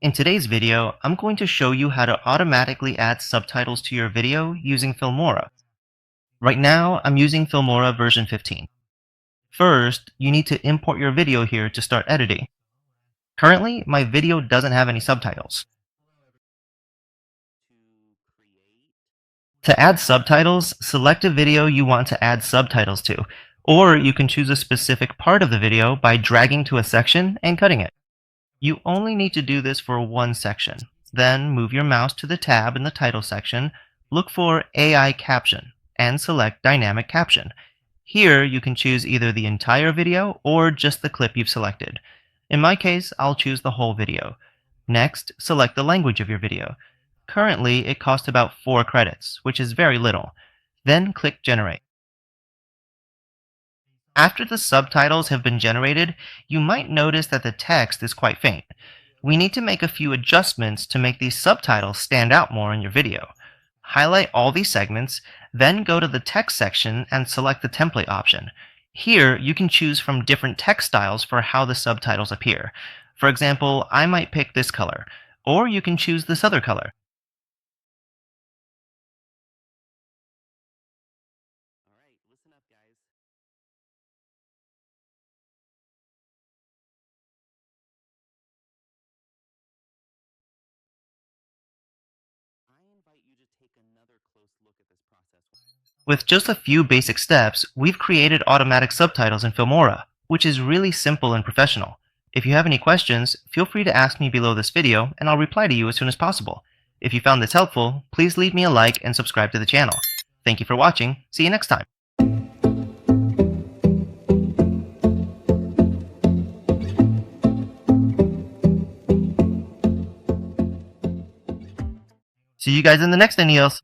In today's video, I'm going to show you how to automatically add subtitles to your video using Filmora. Right now, I'm using Filmora version 15. First, you need to import your video here to start editing. Currently, my video doesn't have any subtitles. To add subtitles, select a video you want to add subtitles to, or you can choose a specific part of the video by dragging to a section and cutting it. You only need to do this for one section. Then move your mouse to the tab in the title section, look for AI Caption, and select Dynamic Caption. Here you can choose either the entire video or just the clip you've selected. In my case, I'll choose the whole video. Next, select the language of your video. Currently, it costs about 4 credits, which is very little. Then click Generate. After the subtitles have been generated, you might notice that the text is quite faint. We need to make a few adjustments to make these subtitles stand out more in your video. Highlight all these segments, then go to the text section and select the template option. Here, you can choose from different text styles for how the subtitles appear. For example, I might pick this color, or you can choose this other color. With just a few basic steps, we've created automatic subtitles in Filmora, which is really simple and professional. If you have any questions, feel free to ask me below this video and I'll reply to you as soon as possible. If you found this helpful, please leave me a like and subscribe to the channel. Thank you for watching. See you next time. See you guys in the next NELs.